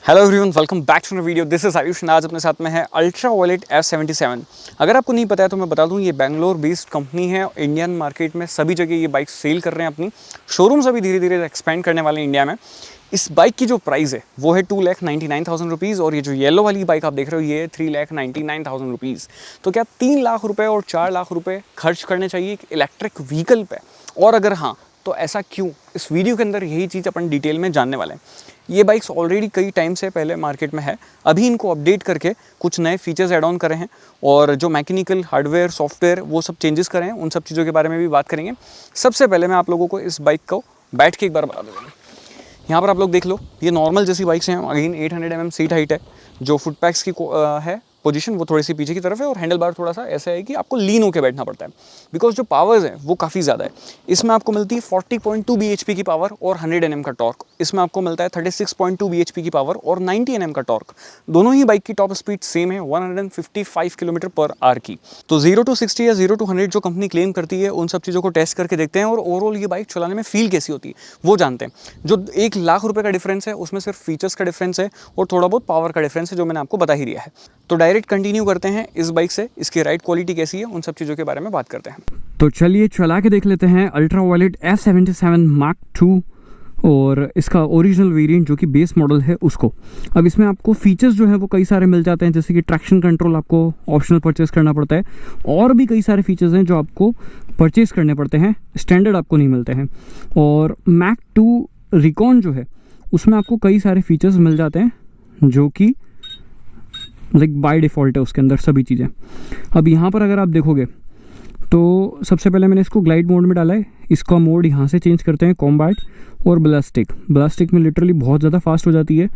Hello everyone, welcome back to the video. This is Ayush. आज अपने साथ में है अल्ट्रा वायलेट F77। अगर आपको नहीं पता है तो मैं बता दूं, ये बैंगलोर बेस्ड कंपनी है। इंडियन मार्केट में सभी जगह ये बाइक सेल कर रहे हैं, अपनी शोरूम्स अभी धीरे धीरे एक्सपेंड करने वाले हैं इंडिया में। इस बाइक की जो प्राइस है वो है 2,99,000 रुपीज़, और ये जो येलो वाली बाइक आप देख रहे हो ये है 3,99,000 रुपीज़। तो क्या 3 लाख रुपये और 4 लाख रुपये खर्च करने चाहिए एक इलेक्ट्रिक व्हीकल पे? और अगर हाँ तो ऐसा क्यों? इस वीडियो के अंदर यही चीज़ अपन डिटेल में जानने वाले हैं। ये बाइक्स ऑलरेडी कई टाइम से पहले मार्केट में है, अभी इनको अपडेट करके कुछ नए फीचर्स ऐड ऑन करे हैं, और जो मैकेनिकल हार्डवेयर सॉफ्टवेयर वो सब चेंजेस करे हैं, उन सब चीज़ों के बारे में भी बात करेंगे। सबसे पहले मैं आप लोगों को इस बाइक को बैठ के एक बार बता दूँगा। यहाँ पर आप लोग देख लो, ये नॉर्मल जैसी बाइक्स हैं। अगेन 800 mm सीट हाइट है। जो फुट पैक्स की है पोजीशन वो थोड़ी सी पीछे की तरफ है, और हैंडल बार थोड़ा सा ऐसा है कि आपको लीन होकर बैठना पड़ता है, बिकॉज जो पावर्स है वो काफ़ी ज़्यादा है। इसमें आपको मिलती है 40.2 bhp की पावर और 100 Nm का टॉर्क। इसमें आपको मिलता है 36.2 bhp की पावर और 90 Nm का टॉर्क। दोनों ही बाइक की टॉप स्पीड सेम है, 155 km/h की। तो 0 to 60 या 0 to 100 जो कंपनी क्लेम करती है, उन सब चीज़ों को टेस्ट करके देखते हैं, और ओवरऑल ये बाइक चलाने में फील कैसी होती है वो जानते हैं। जो 1 लाख रुपये का डिफरेंस है उसमें सिर्फ फीचर्स का डिफरेंस है और थोड़ा बहुत पावर का डिफरेंस है, जो मैंने आपको बता ही दिया है। तो डायरेक्ट कंटिन्यू करते हैं इस बाइक से, इसकी राइड क्वालिटी कैसी है, उन सब चीज़ों के बारे में बात करते हैं। तो चलिए चला के देख लेते हैं ultra violet F77 Mark II और इसका ओरिजिनल वेरिएंट जो कि बेस मॉडल है उसको। अब इसमें आपको फीचर्स जो है वो कई सारे मिल जाते हैं, जैसे कि ट्रैक्शन कंट्रोल आपको ऑप्शनल परचेस करना पड़ता है, और भी कई सारे फीचर्स हैं जो आपको परचेस करने पड़ते हैं, स्टैंडर्ड आपको नहीं मिलते हैं। और Mark II रिकॉन जो है उसमें आपको कई सारे फीचर्स मिल जाते हैं जो कि लाइक बाय डिफ़ॉल्ट है उसके अंदर सभी चीज़ें। अब यहाँ पर अगर आप देखोगे तो सबसे पहले मैंने इसको ग्लाइड मोड में डाला है। इसका मोड यहाँ से चेंज करते हैं, कॉम्बैट और ब्लास्टिक में लिटरली बहुत ज़्यादा फास्ट हो जाती है।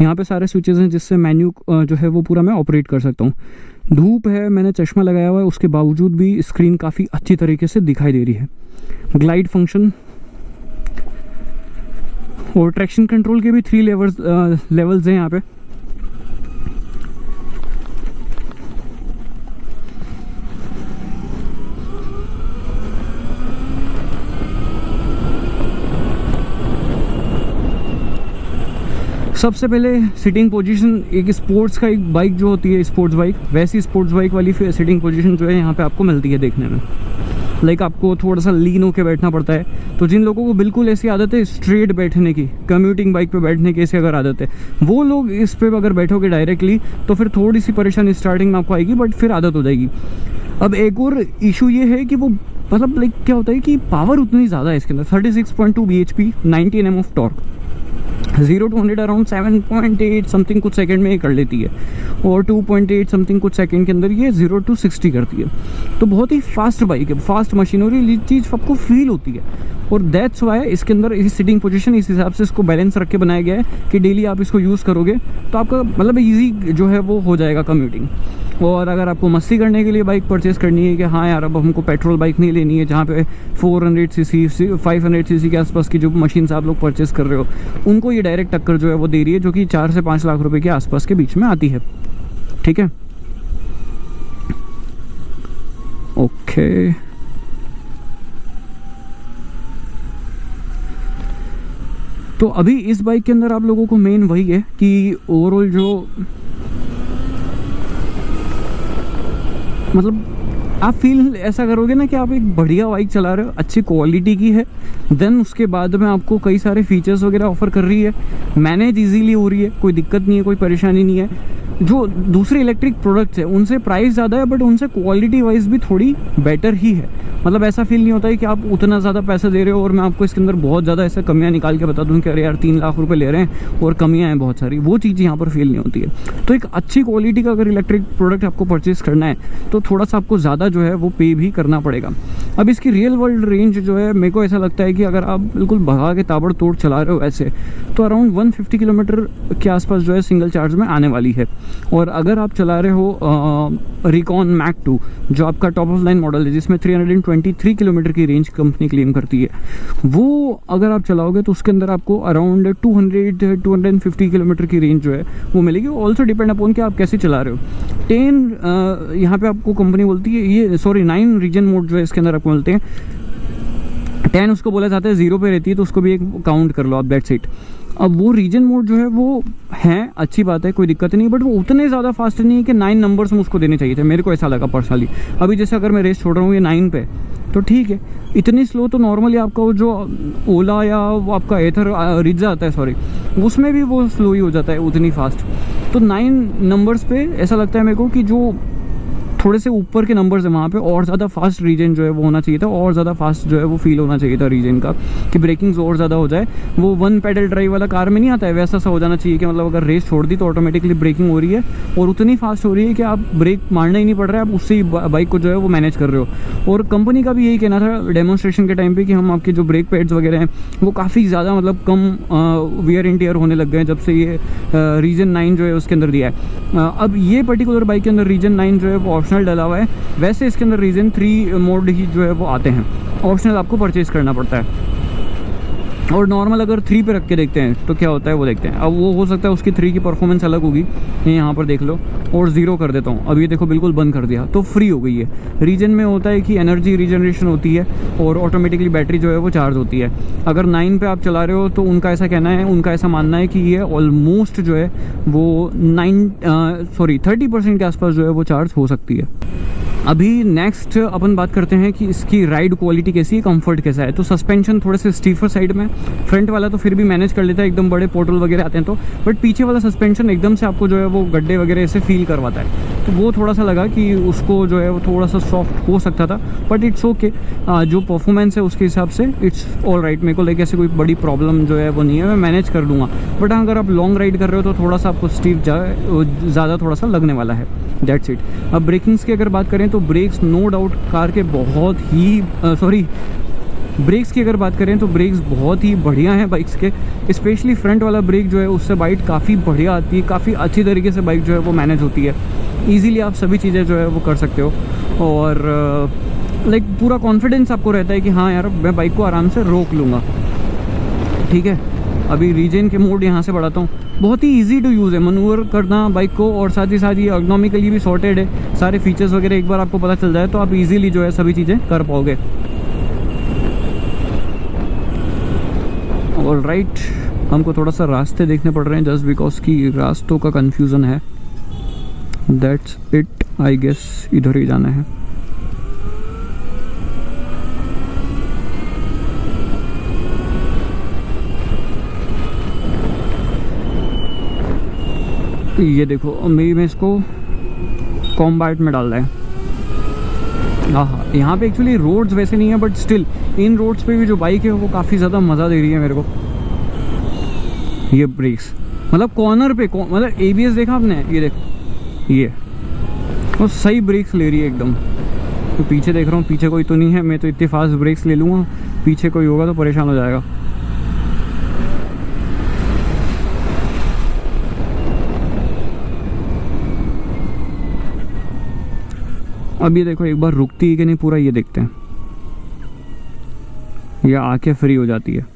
यहाँ पे सारे स्विचेस हैं जिससे मेन्यू जो है वो पूरा मैं ऑपरेट कर सकता हूँ। धूप है, मैंने चश्मा लगाया हुआ है, उसके बावजूद भी स्क्रीन काफ़ी अच्छी तरीके से दिखाई दे रही है। ग्लाइड फंक्शन और ट्रैक्शन कंट्रोल के भी 3 लेवल्स हैं यहाँ पे। सबसे पहले सीटिंग पोजीशन, एक स्पोर्ट्स का एक बाइक जो होती है स्पोर्ट्स बाइक, वैसी स्पोर्ट्स बाइक वाली सीटिंग पोजीशन जो है यहाँ पे आपको मिलती है देखने में। लाइक आपको थोड़ा सा लीन होकर बैठना पड़ता है। तो जिन लोगों को बिल्कुल ऐसी आदत है स्ट्रेट बैठने की, कम्यूटिंग बाइक पे बैठने की ऐसी अगर आदत है, वो लोग इस पे अगर बैठोगे डायरेक्टली तो फिर थोड़ी सी परेशानी स्टार्टिंग में आपको आएगी, बट फिर आदत हो जाएगी। अब एक और इशू ये है कि वो मतलब लाइक क्या होता है कि पावर उतनी ज़्यादा है इसके अंदर, 36.2 bhp, 90 Nm of torque. 0 to 100 around 7.8 something कुछ सेकंड में ये कर लेती है, और 2.8 समथिंग कुछ सेकंड के अंदर ये 0 to 60 करती है। तो बहुत ही फास्ट बाइक है, फास्ट मशीन, और ये चीज़ आपको फील होती है। और दैट्स वाई इसके अंदर इस सीटिंग पोजीशन इस हिसाब से इसको बैलेंस रख के बनाया गया है कि डेली आप इसको यूज़ करोगे तो आपका मतलब ईजी जो है वो हो जाएगा कम्यूटिंग। और अगर आपको मस्ती करने के लिए बाइक परचेस करनी है कि हाँ यार अब हमको पेट्रोल बाइक नहीं लेनी है, जहाँ पे 400cc 500cc के आसपास की जो मशीन्स आप लोग परचेस कर रहे हो, उनको ये डायरेक्ट टक्कर जो है वो दे रही है, जो कि 4 से 5 लाख रुपए के आसपास के बीच में आती है। ठीक है, ओके। तो अभी इस बाइक के अंदर आप लोगों को मेन वही है कि ओवरऑल जो मतलब आप फील ऐसा करोगे ना कि आप एक बढ़िया बाइक चला रहे हो, अच्छी क्वालिटी की है, देन उसके बाद में आपको कई सारे फीचर्स वगैरह ऑफर कर रही है, मैनेज इजीली हो रही है, कोई दिक्कत नहीं है, कोई परेशानी नहीं है। जो दूसरे इलेक्ट्रिक प्रोडक्ट्स है उनसे प्राइस ज़्यादा है, बट उनसे क्वालिटी वाइज भी थोड़ी बेटर ही है। मतलब ऐसा फील नहीं होता है कि आप उतना ज़्यादा पैसा दे रहे हो और मैं आपको इसके अंदर बहुत ज़्यादा ऐसा कमियां निकाल के बता दूं कि अरे यार 3 लाख रुपए ले रहे हैं और कमियां हैं बहुत सारी, वो चीज़ यहाँ पर फील नहीं होती है। तो एक अच्छी क्वालिटी का अगर इलेक्ट्रिक प्रोडक्ट आपको परचेज़ करना है तो थोड़ा सा आपको ज़्यादा जो है वो पे भी करना पड़ेगा। अब इसकी रियल वर्ल्ड रेंज जो है मेरे को ऐसा लगता है कि अगर आप बिल्कुल भगा के ताबड़तोड़ चला रहे हो ऐसे, तो अराउंड 150 किलोमीटर के आसपास जो है सिंगल चार्ज में आने वाली है। और अगर आप चला रहे हो रिकॉन Mark II जो आपका टॉप ऑफ लाइन मॉडल है, जिसमें 323 किलोमीटर की रेंज कंपनी क्लेम करती है, वो अगर आप चलाओगे तो उसके अंदर आपको अराउंड 250 किलोमीटर की रेंज जो है वो मिलेगी। ऑल्सो डिपेंड अपॉन कि आप कैसे चला रहे हो। 10 यहाँ पे आपको कंपनी बोलती है, ये 9 रीजन मोड जो है इसके अंदर आपको मिलते हैं। 10 उसको बोला जाता है 0 पे रहती है, तो उसको भी एक काउंट कर लो आप, दैट्स इट। अब वो रीजन मोड जो है वो है, अच्छी बात है, कोई दिक्कत नहीं, बट वो उतने ज़्यादा फास्ट नहीं है कि 9 नंबर्स मुझको देने चाहिए थे, मेरे को ऐसा लगा पर्सनली। अभी जैसे अगर मैं रेस छोड़ रहा हूँ ये 9 पे, तो ठीक है, इतनी स्लो तो नॉर्मली आपका वो जो ओला या वो आपका एथर रिजा आता है, सॉरी, उसमें भी वो स्लो ही हो जाता है उतनी फास्ट। तो 9 नंबर्स पे ऐसा लगता है मेरे को कि जो थोड़े से ऊपर के नंबर्स है वहाँ पे और ज़्यादा फास्ट रीजन जो है वो होना चाहिए था, और ज़्यादा फास्ट जो है वो फील होना चाहिए था रीजन का, कि ब्रेकिंग्स और ज़्यादा हो जाए। वो 1 पैडल ड्राइव वाला कार में नहीं आता है, वैसा सा हो जाना चाहिए कि मतलब अगर रेस छोड़ दी तो ऑटोमेटिकली ब्रेकिंग हो रही है और उतनी फास्ट हो रही है कि आप ब्रेक मारना ही नहीं पड़ रहा है, आप उससे ही बाइक को जो है वो मैनेज कर रहे हो। और कंपनी का भी यही कहना था डेमोन्स्ट्रेशन के टाइम पर कि हम आपके जो ब्रेक पैड्स वगैरह हैं वो काफ़ी ज़्यादा मतलब कम वियर एंड टियर होने लग गए हैं जब से ये रीजन 9 जो है उसके अंदर दिया है। अब ये पर्टिकुलर बाइक के अंदर रीजन 9 जो है वो ऑप्शनल डला हुआ है, वैसे इसके अंदर रीजन 3 मोड ही जो है वो आते हैं, ऑप्शनल आपको परचेज़ करना पड़ता है। और नॉर्मल अगर 3 पे रख के देखते हैं तो क्या होता है वो देखते हैं। अब वो हो सकता है उसकी 3 की परफॉर्मेंस अलग होगी, ये यहाँ पर देख लो, और 0 कर देता हूँ। अब ये देखो बिल्कुल बंद कर दिया तो फ्री हो गई है। रीजन में होता है कि एनर्जी रीजनरेशन होती है और ऑटोमेटिकली बैटरी जो है वो चार्ज होती है। अगर 9 पे आप चला रहे हो तो उनका ऐसा कहना है, उनका ऐसा मानना है कि ये ऑलमोस्ट जो है वो 30% के आसपास जो है वो चार्ज हो सकती है। अभी नेक्स्ट अपन बात करते हैं कि इसकी राइड क्वालिटी कैसी है, कंफर्ट कैसा है। तो सस्पेंशन थोड़े से स्टीफर साइड में, फ्रंट वाला तो फिर भी मैनेज कर लेता है, एकदम बड़े पोर्टल वगैरह आते हैं तो, बट पीछे वाला सस्पेंशन एकदम से आपको जो है वो गड्ढे वगैरह ऐसे फील करवाता है, तो वो थोड़ा सा लगा कि उसको जो है वो थोड़ा सा सॉफ्ट हो सकता था, बट इट्स ओके। जो परफॉर्मेंस है उसके हिसाब से इट्स ऑल राइट। मेरे को लेके ऐसे कोई बड़ी प्रॉब्लम जो है वो नहीं है, मैं मैनेज कर लूँगा। बट अगर आप लॉन्ग राइड कर रहे हो तो थोड़ा सा आपको स्टीफ ज़्यादा थोड़ा सा लगने वाला है, दैट्स इट। अब ब्रेकिंग्स की अगर बात करें तो ब्रेक्स नो डाउट कार के बहुत ही ब्रेक्स की अगर बात करें तो ब्रेक्स बहुत ही बढ़िया हैं बाइक्स के, स्पेशली फ्रंट वाला ब्रेक जो है उससे बाइक काफ़ी बढ़िया आती है, काफ़ी अच्छी तरीके से बाइक जो है वो मैनेज होती है। ईजीली आप सभी चीज़ें जो है वो कर सकते हो और लाइक पूरा कॉन्फिडेंस आपको रहता है कि हाँ यार मैं बाइक को आराम से रोक लूँगा। ठीक है, अभी रीजन के मोड यहाँ से बढ़ाता हूँ। बहुत ही इजी टू यूज़ है मनूवर करना बाइक को, और साथ ही साथ ये एर्गोनॉमिकली भी सॉर्टेड है। सारे फीचर्स वगैरह एक बार आपको पता चल जाए तो आप इजीली जो है सभी चीज़ें कर पाओगे। ऑल राइट, हमको थोड़ा सा रास्ते देखने पड़ रहे हैं जस्ट बिकॉज कि रास्तों का कन्फ्यूज़न है, दैट्स इट। आई गेस इधर ही जाना है। ये देखो मेरी में इसको कॉम्बैट में डाल रहा है। हाँ, यहाँ पे एक्चुअली रोड्स वैसे नहीं है, बट स्टिल इन रोड्स पे भी जो बाइक है वो काफ़ी ज़्यादा मज़ा दे रही है मेरे को। ये ब्रेक्स मतलब कॉर्नर पे मतलब ABS देखा आपने, ये देखो ये वो सही ब्रेक्स ले रही है एकदम। तो पीछे देख रहा हूँ, पीछे कोई तो नहीं है, मैं तो इतने फास्ट ब्रेक्स ले लूँगा, पीछे कोई होगा तो परेशान हो जाएगा। अब ये देखो एक बार रुकती है कि नहीं पूरा ये देखते हैं, ये आके फ्री हो जाती है।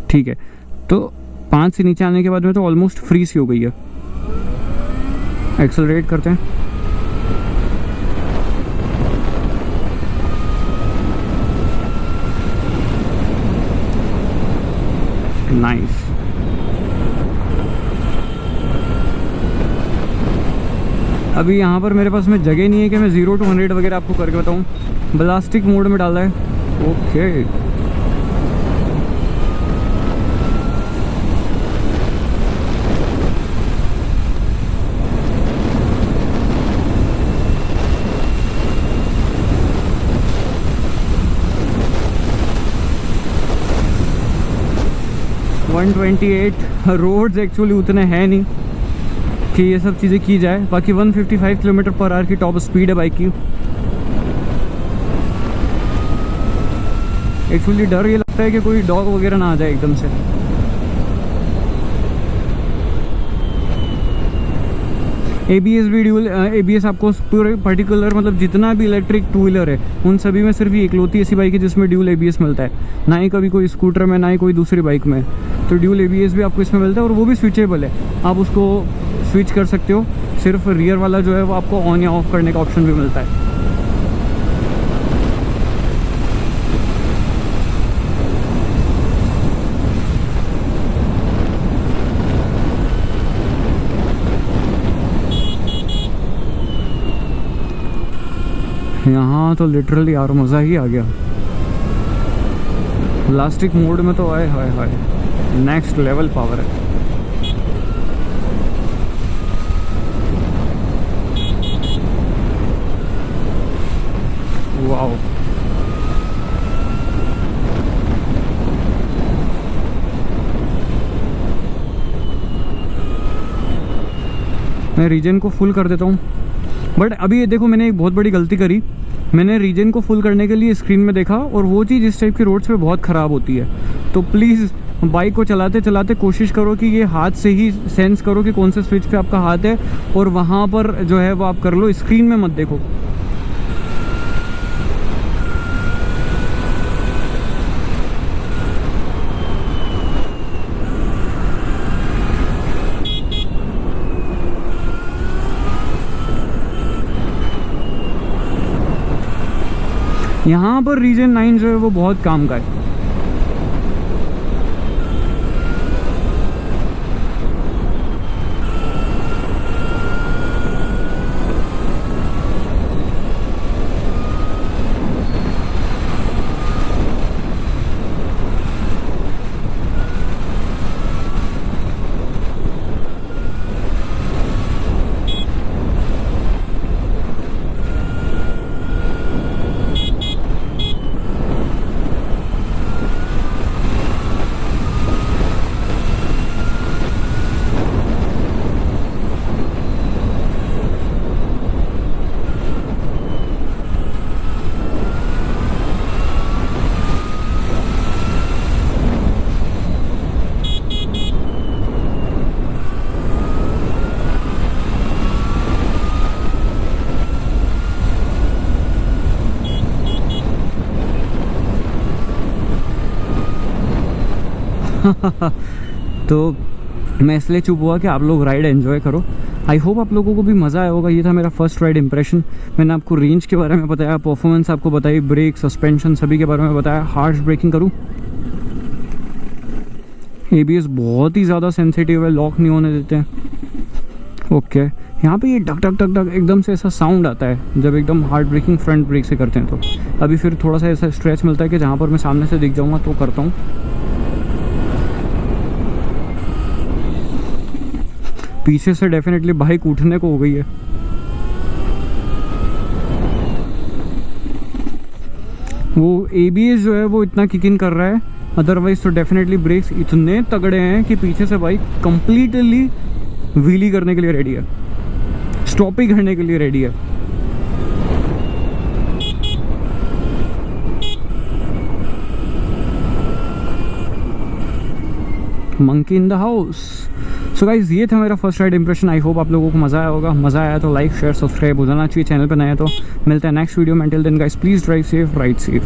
ठीक है, तो 5 से नीचे आने के बाद में तो ऑलमोस्ट फ्री सी हो गई है। एक्सेलरेट करते हैं। नाइस। अभी यहाँ पर मेरे पास में जगह नहीं है कि मैं 0 to 100 वगैरह आपको करके बताऊँ। ब्लास्टिक मोड में डाला है। ओके, रोड्स एक्चुअली उतने हैं नहीं कि ये सब चीज़ें की जाए। बाकी 155 किलोमीटर पर आवर की टॉप स्पीड है बाइक की। एक्चुअली डर ये लगता है कि कोई डॉग वगैरह ना आ जाए एकदम से। ABS भी ड्यूल ABS आपको पूरे पर्टिकुलर मतलब जितना भी इलेक्ट्रिक 2 व्हीलर है उन सभी में सिर्फ इकलौती ऐसी बाइक है जिसमें ड्यूल ABS मिलता है। ना ही कभी कोई स्कूटर में, ना ही कोई दूसरी बाइक में। तो ड्यूल ABS भी आपको इसमें मिलता है और वो भी स्विचेबल है, आप उसको स्विच कर सकते हो। सिर्फ रियर वाला जो है वो आपको ऑन या ऑफ करने का ऑप्शन भी मिलता है। यहाँ तो लिटरली यार मज़ा ही आ गया। प्लास्टिक मोड में तो आए हाय हाय नेक्स्ट लेवल पावर है। वाओ, मैं रीजन को फुल कर देता हूँ। बट अभी ये देखो, मैंने एक बहुत बड़ी गलती करी। मैंने रीजन को फुल करने के लिए स्क्रीन में देखा, और वो चीज़ इस टाइप की रोड्स पे बहुत ख़राब होती है। तो प्लीज़ बाइक को चलाते चलाते कोशिश करो कि ये हाथ से ही सेंस करो कि कौन से स्विच पे आपका हाथ है, और वहाँ पर जो है वो आप कर लो, स्क्रीन में मत देखो। यहाँ पर रीजन 9 जो है वो बहुत काम का है। तो मैं इसलिए चुप हुआ कि आप लोग राइड एंजॉय करो। आई होप आप लोगों को भी मज़ा आया होगा। ये था मेरा फर्स्ट राइड इंप्रेशन। मैंने आपको रेंज के बारे में बताया, परफॉर्मेंस आपको बताई, ब्रेक, सस्पेंशन सभी के बारे में बताया। हार्श ब्रेकिंग करूँ, ABS बहुत ही ज़्यादा सेंसिटिव है, लॉक नहीं होने देते हैं। ओके, यहाँ पे ये डक डक डक डक एकदम से ऐसा साउंड आता है जब एकदम हार्ड ब्रेकिंग फ्रंट ब्रेक से करते हैं। तो अभी फिर थोड़ा सा ऐसा स्ट्रेच मिलता है कि जहाँ पर मैं सामने से दिख जाऊँगा तो करता हूँ। पीछे से डेफिनेटली बाइक उठने को हो गई है। वो ABS जो है वो इतना किक इन कर रहा है, अदरवाइज तो डेफिनेटली ब्रेक्स इतने तगड़े हैं कि पीछे से बाइक कंप्लीटली व्हीली करने के लिए रेडी है, स्टॉप ही करने के लिए रेडी है। Monkey in the house. So guys, ये था मेरा first ride impression. I hope आप लोगों को मज़ा आया होगा। मज़ा आया तो लाइक शेयर सब्सक्राइब हो जाना चाहिए, चैनल पर नया तो। मिलते हैं नेक्स्ट वीडियो में। Till then guys, please drive safe, ride safe.